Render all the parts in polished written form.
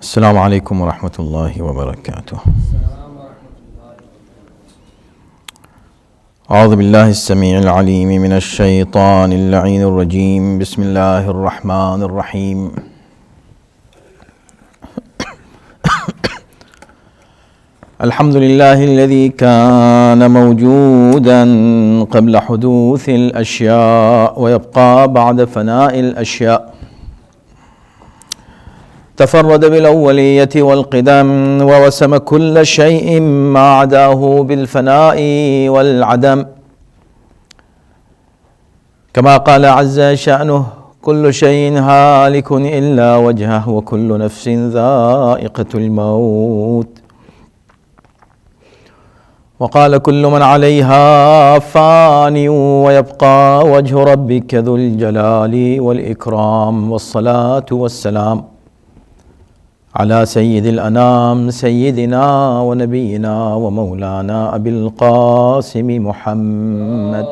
السلام عليكم ورحمة الله وبركاته. أعوذ بالله السميع العليم من الشيطان اللعين الرجيم. بسم الله الرحمن الرحيم. الحمد لله الذي كان موجودا قبل حدوث الأشياء ويبقى بعد فناء الأشياء. تفرد بالأولية والقدم ووسم كل شيء ما عداه بالفناء والعدم، كما قال عز شأنه: كل شيء هالك إلا وجهه وكل نفس ذائقة الموت. وقال: كل من عليها فان ويبقى وجه ربك ذو الجلال والإكرام. والصلاة والسلام على سيد الأنام سيدنا ونبينا ومولانا أبي القاسم محمد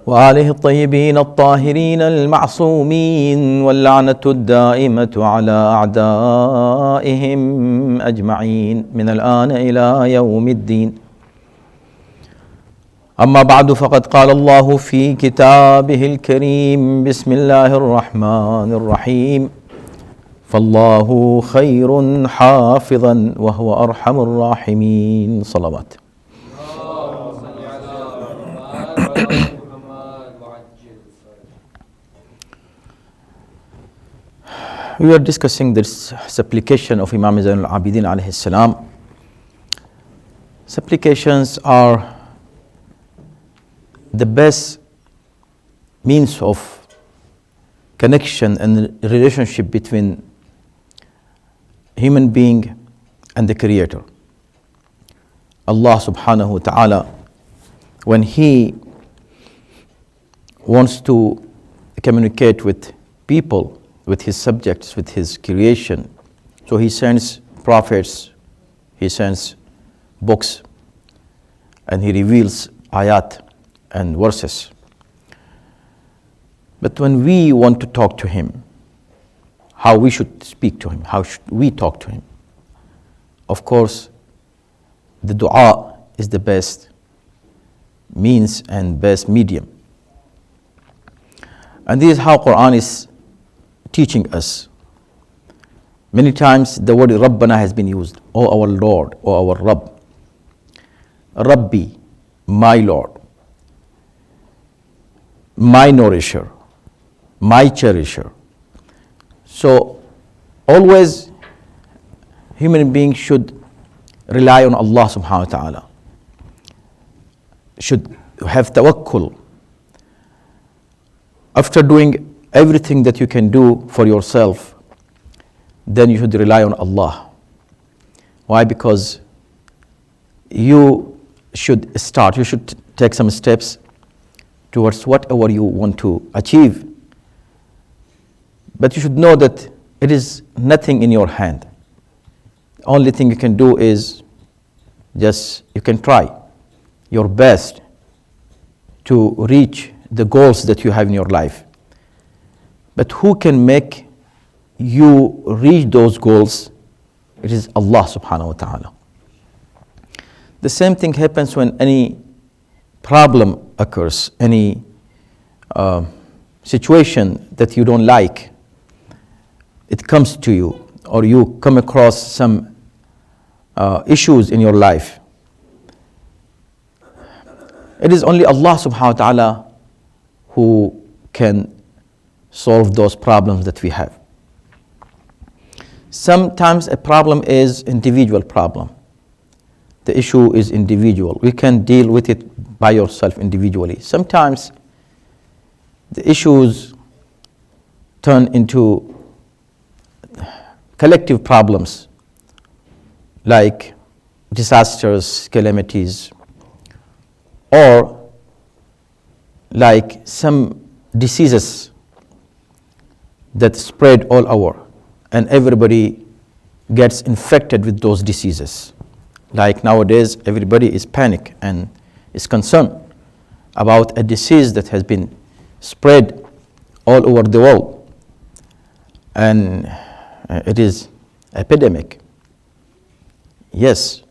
وآله الطيبين الطاهرين المعصومين، واللعنة الدائمة على أعدائهم أجمعين من الآن إلى يوم الدين. أما بعد، فقد قال الله في كتابه الكريم: بسم الله الرحمن الرحيم. فالله خير حافظا وهو أرحم الراحمين. صلوات. We are discussing this supplication of Imam Zain al-Abidin alayhi salam. Supplications are the best means of connection and relationship between human being and the Creator. Allah subhanahu wa ta'ala, when He wants to communicate with people, with His subjects, with His creation, so He sends prophets, He sends books, and He reveals ayat and verses. But when we want to talk to Him, how we should speak to Him, how should we talk to Him? Of course, the dua is the best means and best medium. And this is how Quran is teaching us. Many times the word Rabbana has been used. O our Lord, O our Rabb. Rabbi, my Lord, my nourisher, my cherisher. So always human beings should rely on Allah subhanahu wa ta'ala, should have tawakkul. After doing everything that you can do for yourself, then you should rely on Allah. Why? Because you should take some steps towards whatever you want to achieve. But you should know that it is nothing in your hand. The only thing you can do is just you can try your best to reach the goals that you have in your life. But who can make you reach those goals? It is Allah subhanahu wa ta'ala. The same thing happens when any problem occurs, any situation that you don't like, it comes to you, or you come across some issues in your life. It is only Allah subhanahu wa ta'ala who can solve those problems that we have. Sometimes a problem is individual problem. The issue is individual. We can deal with it by yourself individually. Sometimes the issues turn into collective problems, like disasters, calamities, or like some diseases that spread all over, and everybody gets infected with those diseases. Like nowadays, everybody is panic and is concerned about a disease that has been spread all over the world, and it is epidemic. Yes,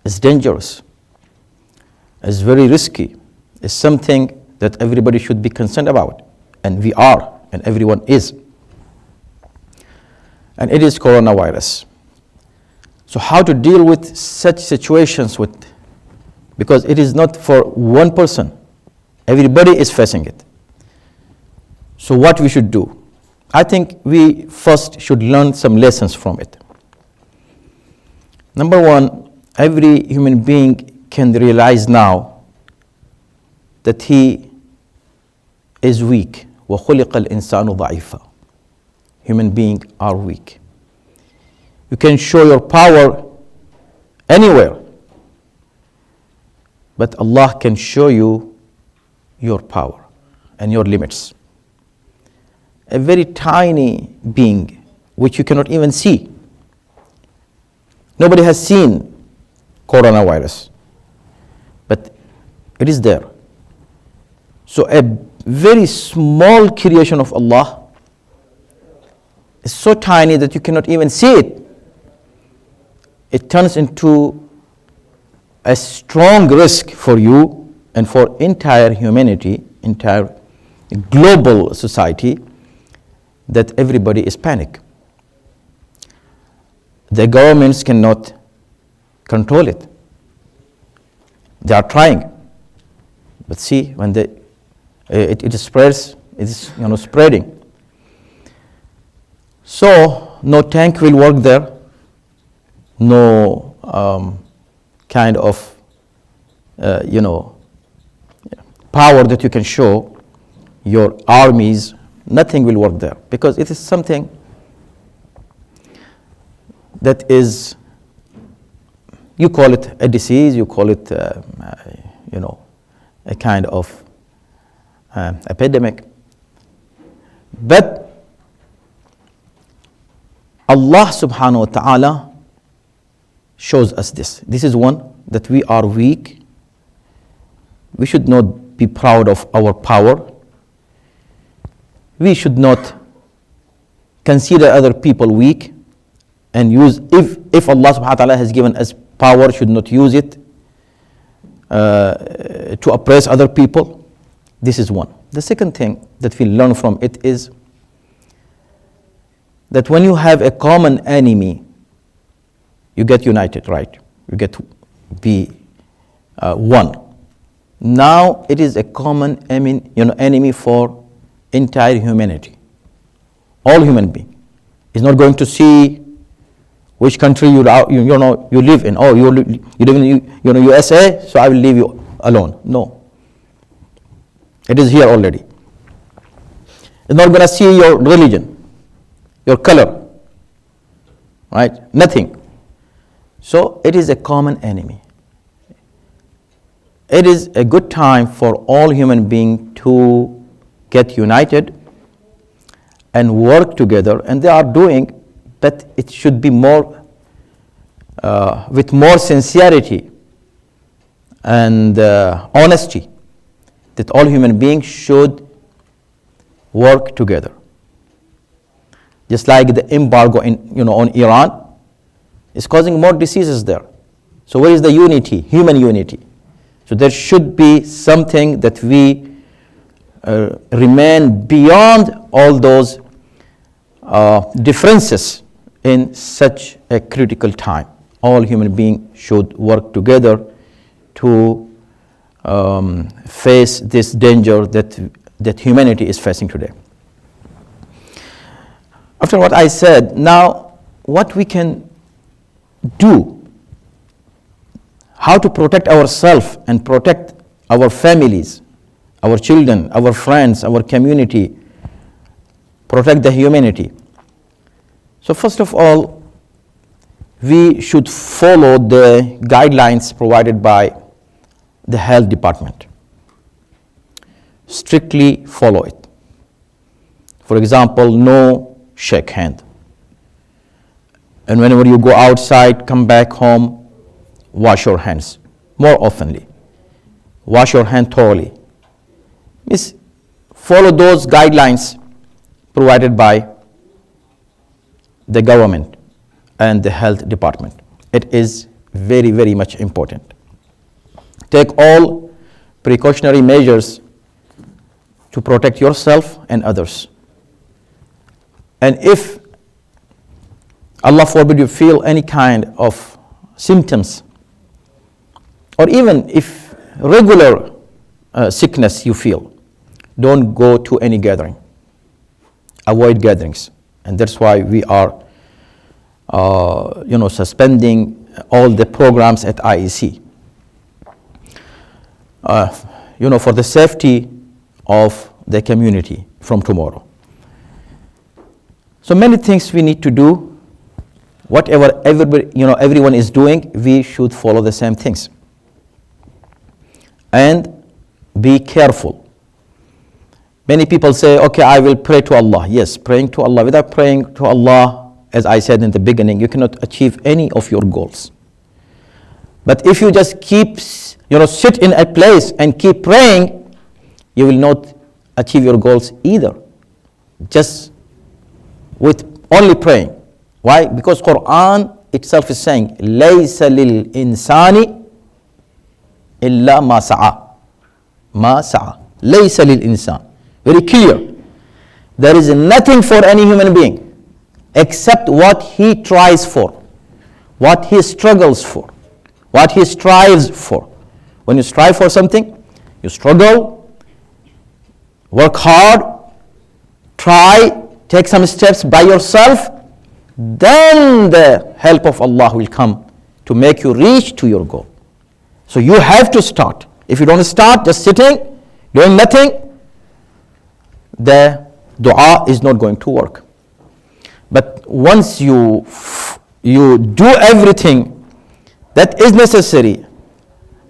it's dangerous. It's very risky. It's something that everybody should be concerned about, and we are, and everyone is. And it is coronavirus. So how to deal with such situations because it is not for one person. Everybody is facing it. So what we should do? I think we first should learn some lessons from it. Number one, every human being can realize now that he is weak. وَخُلِقَ الْإِنسَانُ ضَعِيفًا. Human beings are weak. You can show your power anywhere, but Allah can show you your power and your limits. A very tiny being which you cannot even see. Nobody has seen coronavirus, but it is there. So a very small creation of Allah is so tiny that you cannot even see it. It turns into a strong risk for you and for entire humanity, entire global society, that everybody is panic. The governments cannot control it. They are trying, but see, when it spreads, it is spreading. So no tank will work there. No kind of power that you can show your armies. Nothing will work there because it is something that is, you call it a disease, you call it a kind of epidemic. But Allah subhanahu wa ta'ala shows us this. This is one, that we are weak. We should not be proud of our power. We should not consider other people weak and use, if Allah subhanahu wa ta'ala has given us power, should not use it to oppress other people. This is one. The second thing that we learn from it is that when you have a common enemy, you get united, right? You get to be one. Now it is a common enemy for entire humanity. All human beings. It's not going to see which country you live in. Oh, you live in USA, so I will leave you alone. No. It is here already. It's not going to see your religion, your color, right? Nothing. So it is a common enemy. It is a good time for all human beings to get united and work together, and they are doing, but it should be more with more sincerity and honesty, that all human beings should work together. Just like the embargo on Iran is causing more diseases there. So where is the unity, human unity? So there should be something that we remain beyond all those differences in such a critical time. All human beings should work together to face this danger that humanity is facing today. After what I said, now what we can do, how to protect ourselves and protect our families, our children, our friends, our community, protect the humanity. So first of all, we should follow the guidelines provided by the health department. Strictly follow it. For example, no shake hand. And whenever you go outside, come back home, wash your hands more oftenly. Wash your hand thoroughly. Follow those guidelines provided by the government and the health department. It is very, very much important. Take all precautionary measures to protect yourself and others. And if, Allah forbid, you feel any kind of symptoms, or even if regular sickness you feel, don't go to any gathering. Avoid gatherings. And that's why we are suspending all the programs at IEC. For the safety of the community from tomorrow. So many things we need to do. Whatever everyone is doing, we should follow the same things. And be careful. Many people say, okay, I will pray to Allah. Yes, praying to Allah. Without praying to Allah, as I said in the beginning, you cannot achieve any of your goals. But if you just keep, sit in a place and keep praying, you will not achieve your goals either. Just with only praying. Why? Because Quran itself is saying, لَيْسَ لِلْإِنسَانِ إِلَّا مَا سَعَى. مَا سَعَى. لَيْسَ لِلْإِنسَانِ. Very clear. There is nothing for any human being except what he tries for, what he struggles for, what he strives for. When you strive for something, you struggle, work hard, try, take some steps by yourself, then the help of Allah will come to make you reach to your goal. So you have to start. If you don't start, just sitting, doing nothing, the dua is not going to work. But once you do everything that is necessary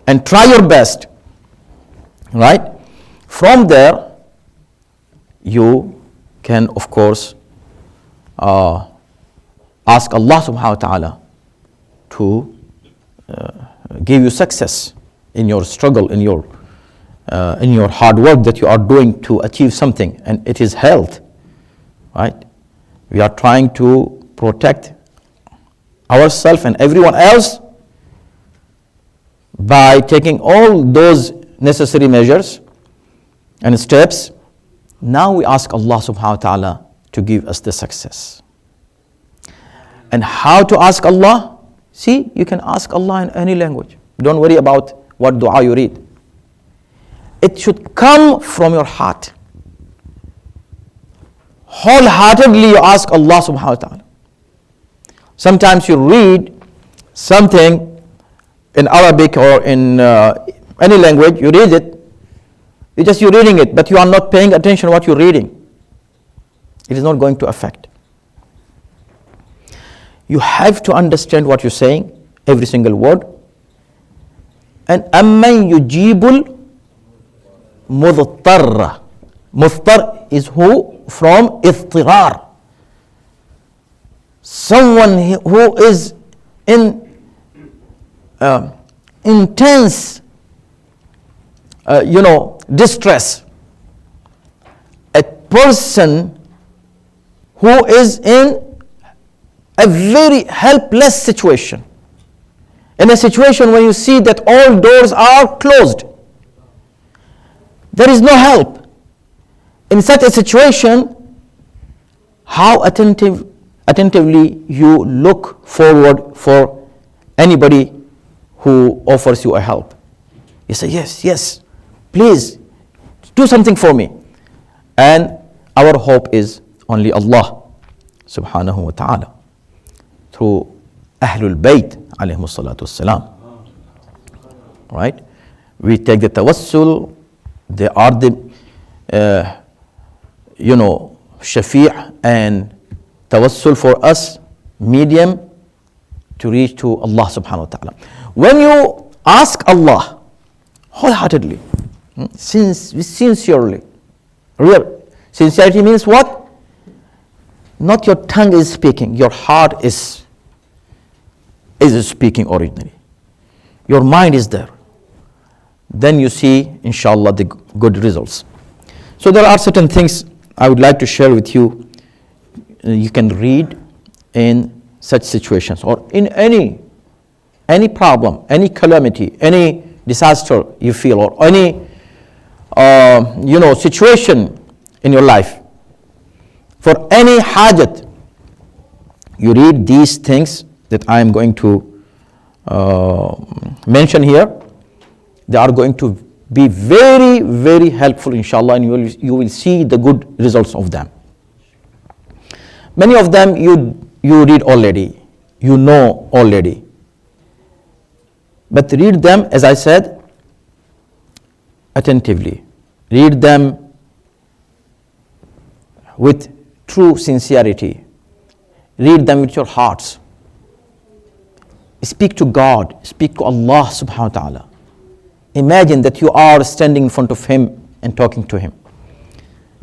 and try your best, right? From there, you can, of course, ask Allah subhanahu wa ta'ala to give you success in your struggle, in your hard work that you are doing to achieve something, and it is health, right? We are trying to protect ourselves and everyone else by taking all those necessary measures and steps. Now we ask Allah subhanahu wa ta'ala to give us the success. And how to ask Allah? See, you can ask Allah in any language. Don't worry about what dua you read. It should come from your heart. Wholeheartedly you ask Allah subhanahu wa ta'ala. Sometimes you read something in Arabic or in any language, you read it, you're reading it, but you are not paying attention to what you're reading. It is not going to affect. You have to understand what you're saying, every single word. And أَمَّنْ يُجِيبُ الْمُضْطَرَّ. Muftar is who? From اضطرار. Someone who is in intense distress. A person who is in a very helpless situation. In a situation when you see that all doors are closed. There is no help. In such a situation, how attentively you look forward for anybody who offers you a help. You say, yes, please do something for me. And our hope is only Allah subhanahu wa ta'ala through Ahlul Bayt alayhimu salatu wassalam. Right? We take the tawassul. They are the shafi' and tawassul for us, medium to reach to Allah subhanahu wa ta'ala. When you ask Allah wholeheartedly, sincerely, real sincerity means what? Not your tongue is speaking, your heart is speaking originally. Your mind is there. Then you see, inshallah, the good results. So there are certain things I would like to share with you, you can read in such situations or in any problem, any calamity, any disaster you feel, or any situation in your life. For any hajat, you read these things that I am going to mention here. They are going to be very, very helpful, inshallah, and you will see the good results of them. Many of them you read already, you know already. But read them, as I said, attentively. Read them with true sincerity. Read them with your hearts. Speak to God, speak to Allah subhanahu wa ta'ala. Imagine that you are standing in front of Him and talking to Him.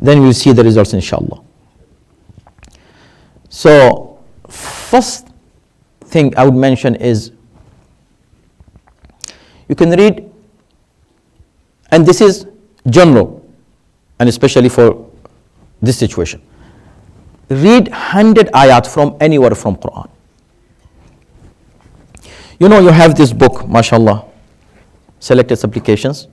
Then you will see the results, inshallah. So, first thing I would mention is, you can read, and this is general, and especially for this situation. Read 100 ayat from anywhere from Quran. You know, you have this book, mashallah, Selected Supplications.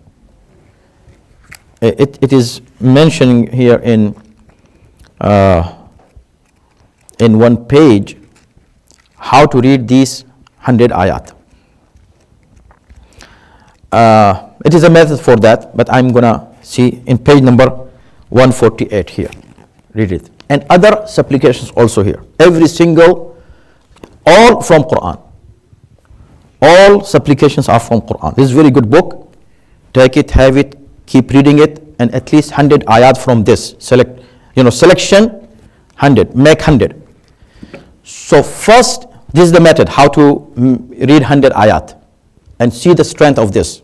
It is mentioning here in one page how to read these 100 ayat. It is a method for that, but I'm gonna see in page number 148 here. Read it. And other supplications also here. Every single, all from Quran. All supplications are from Quran. This is a very good book. Take it, have it, keep reading it, and at least 100 ayat from this. Selection 100, make 100. So first, this is the method, how to read 100 ayat and see the strength of this.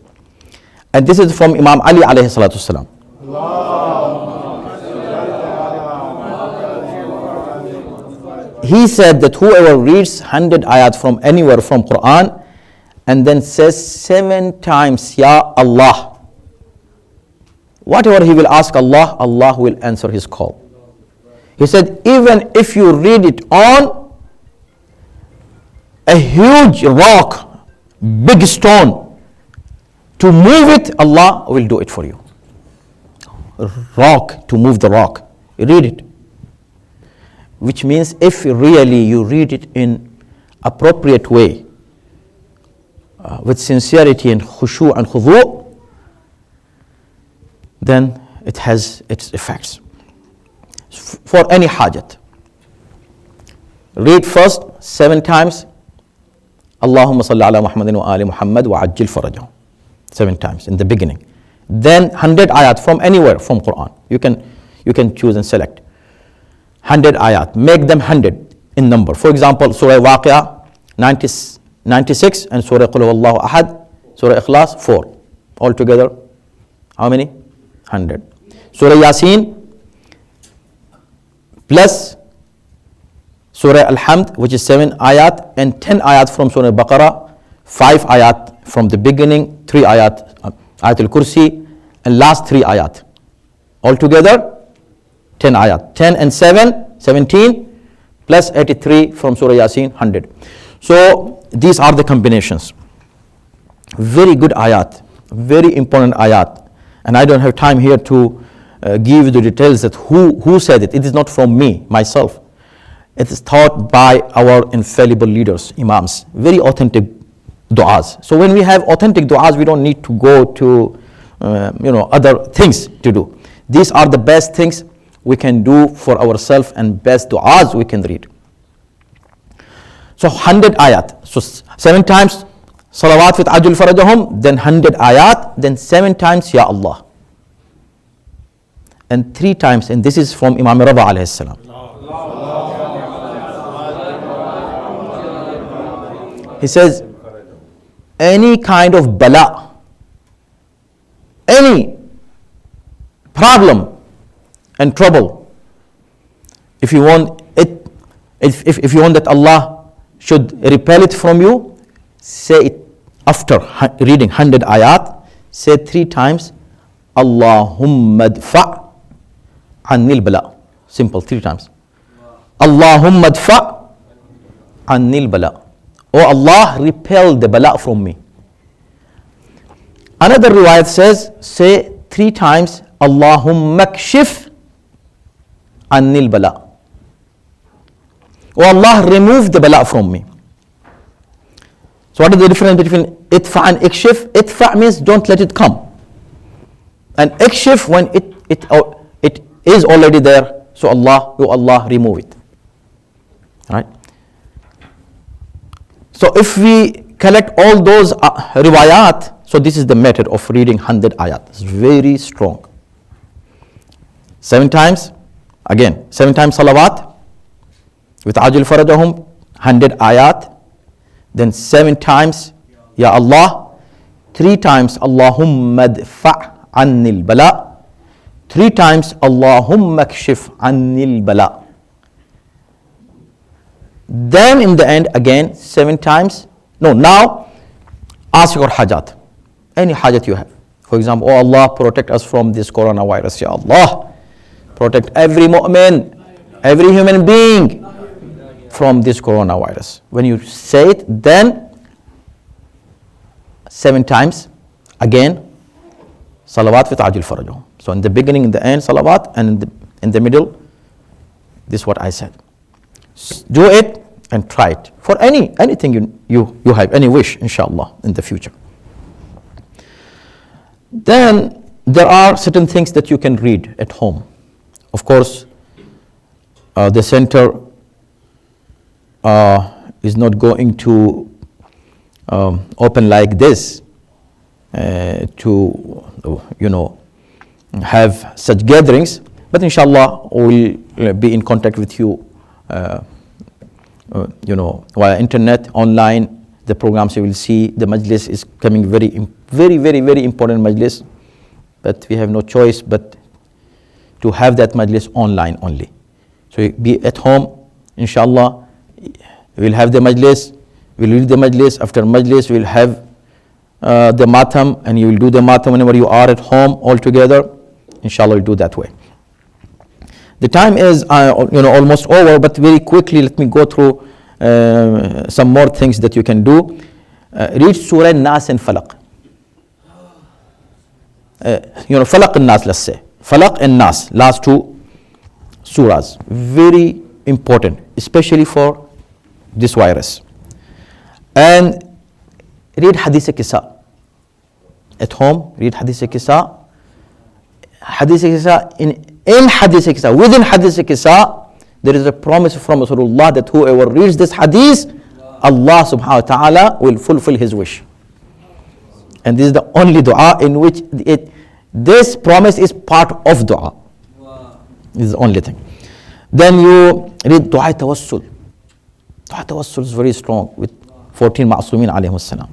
And this is from Imam Ali alayhi salatu wasalam. He said that whoever reads 100 ayat from anywhere from Quran and then says 7 times, Ya Allah, whatever he will ask Allah, Allah will answer his call. He said, even if you read it on a huge rock, big stone, to move it, Allah will do it for you. Rock, to move the rock. Read it. Which means if really you read it in appropriate way, with sincerity and khushu and khudu', then it has its effects. For any hajat. Read first 7 times, Allahumma salli ala Muhammadin wa ali Muhammad wa ajil farajahum. 7 times in the beginning. Then 100 ayat from anywhere from Quran. You can choose and select. 100 ayat. Make them 100 in number. For example, Surah Waqi'ah 96 and Surah Qul Huwallahu Ahad, Surah Ikhlas 4. Altogether, how many? 100. Surah Yasin plus Surah Al-Hamd, which is 7 ayat, and 10 ayat from Surah Baqarah, 5 ayat from the beginning, 3 ayat, Ayat al-Kursi, and last 3 ayat. Altogether, 10 ayat. 10 and 7, 17, plus 83 from Surah Yasin, 100. So, these are the combinations. Very good ayat, very important ayat. And I don't have time here to give you the details that who said it. It is not from me, myself. It is taught by our infallible leaders, imams. Very authentic du'as. So when we have authentic du'as, we don't need to go to other things to do. These are the best things we can do for ourselves and best du'as we can read. So 100 ayat. So 7 times salawat with ajul farajahum, then 100 ayat, then 7 times Ya Allah. And 3 times, and this is from Imam Rada alayhi salam. He says, any kind of bala, any problem and trouble, if you want it, if you want that Allah should repel it from you, say it after reading 100 ayat, say 3 times, Allahumma dfa' عني البلاء. Simple, 3 times. Allahumma adfa' عني البلاء. Oh Allah, repel the bala from me. Another riwayat says, say 3 times, Allahumma kshif عني البلاء. Oh Allah, remove the bala from me. So what is the difference between idfa and ikshif? Idfa means don't let it come. And ikshif when it is already there. So Allah, oh Allah, remove it. Right? So if we collect all those riwayat, so this is the method of reading 100 ayat. It's very strong. 7 times, again, 7 times salawat with ajil farajahum, 100 ayat. Then 7 times, Ya Allah. 3 times, Allahumma adfa' anni al-bala. 3 times, Allahumma kshif anni al-bala. Then in the end, again, 7 times. No, now ask your hajat. Any hajat you have. For example, oh Allah, protect us from this coronavirus. Ya Allah, protect every mu'min, every human being from this coronavirus. When you say it, then 7 times, again, salawat with ajil farajahum. So in the beginning, in the end, salawat, and in the middle, this is what I said. Do it and try it for anything you have, any wish, inshallah, in the future. Then there are certain things that you can read at home. Of course, the center is not going to open like this to have such gatherings, but inshallah we'll be in contact with you via internet, online, the programs you will see. The majlis is coming very important majlis, but we have no choice but to have that majlis online only. So be at home, inshallah. We'll have the majlis, we'll read the majlis. After majlis, we'll have the matam, and you will do the matam whenever you are at home all together. Inshallah, we'll do that way. The time is almost over, but very quickly let me go through some more things that you can do. Read Surah Nas and Falaq. Falaq and Nas, let's say. Falaq and Nas, last 2 surahs. Very important, especially for this virus. And read Hadith Kisa. At home, read Hadith Kisa. Hadith Kisa, in Hadith Kisa, within Hadith Kisa, there is a promise from Rasulullah that whoever reads this hadith, Allah subhanahu wa ta'ala will fulfill his wish. And this is the only dua in which this promise is part of dua. This is the only thing. Then you read Dua Tawassul. Dua Tawassul is very strong with 14 Ma'asumin alayhi salam.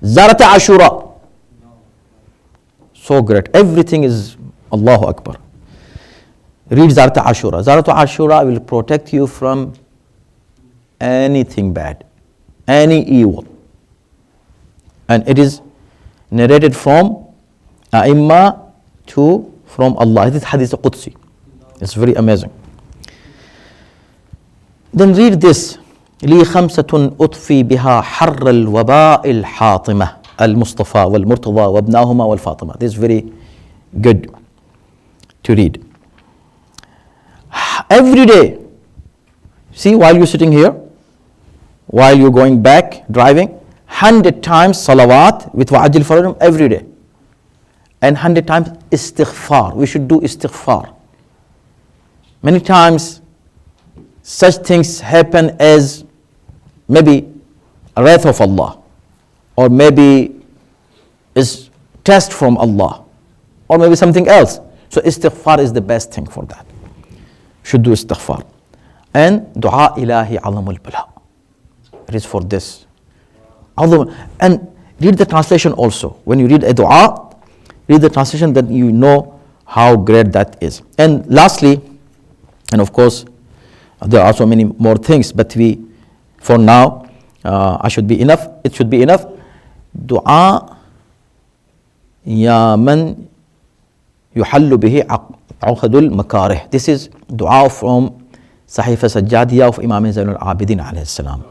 Zarat Ashura. So great. Everything is Allahu Akbar. Read Zarat Ashura. Zarat Ashura will protect you from anything bad, any evil. And it is narrated from A'imma from Allah. This Hadith Qudsi. It's very amazing. Then read this. لي خمسة أطفي بها حر الوباء الحاطمة المصطفى والمرتضى وابناهما والفاطمة. This is very good to read. Every day, see, while you're sitting here, while you're going back driving, 100 times salawat with wa'ajil farajum every day, and 100 times istighfar. We should do istighfar. Many times such things happen as maybe a wrath of Allah, or maybe is test from Allah, or maybe something else. So istighfar is the best thing for that. Should do istighfar. And dua ilahi alamul bala. It is for this. And read the translation also. When you read a dua, read the translation, then you know how great that is. And lastly, and of course, there are so many more things, but for now, it should be enough. Dua ya man yuhallu bihi عقد المكاره. This is dua from Sahifa Sajjadiyah of Imam Zainul Abidin alayhi salam.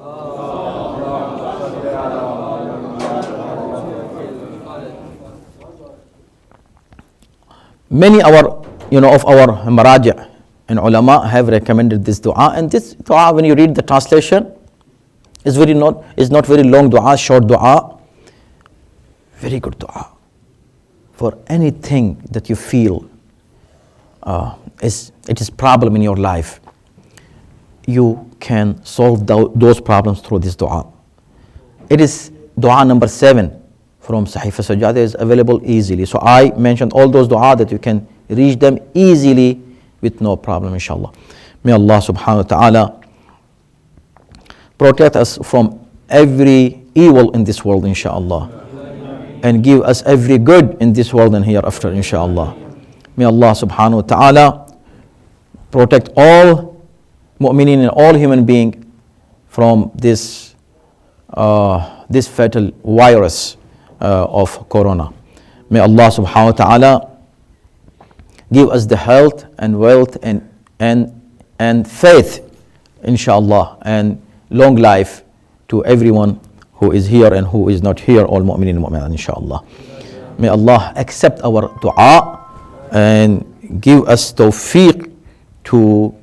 Many of our maraji' and ulama have recommended this dua, and this dua, when you read the translation, is not very long dua, short dua, very good dua for anything that you feel it is problem in your life. You can solve those problems through this dua. It is dua number 7 from Sahifa Sajjada, is available easily. So I mentioned all those dua that you can reach them easily with no problem, inshallah. May Allah subhanahu wa ta'ala protect us from every evil in this world, inshallah, and give us every good in this world and hereafter, inshallah. May Allah subhanahu wa ta'ala protect all mu'mineen and all human beings from this fatal virus of corona. May Allah subhanahu wa ta'ala give us the health and wealth and faith, inshallah, and long life to everyone who is here and who is not here, all mu'mineen and mu'minat, inshallah. May Allah accept our dua and give us tawfiq to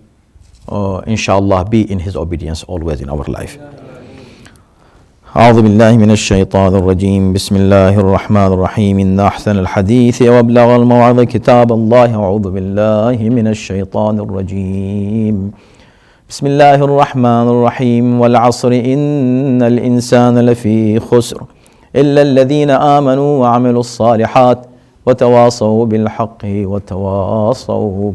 inshallah be in His obedience always in our life. أعوذ بالله من الشيطان الرجيم بسم الله الرحمن الرحيم إن أحسن الحديث وأبلغ الموعظة كتاب الله أعوذ بالله من الشيطان الرجيم بسم الله الرحمن الرحيم والعصر إن الإنسان لفي خسر إلا الذين آمنوا وعملوا الصالحات وتواصوا بالحق وتواصوا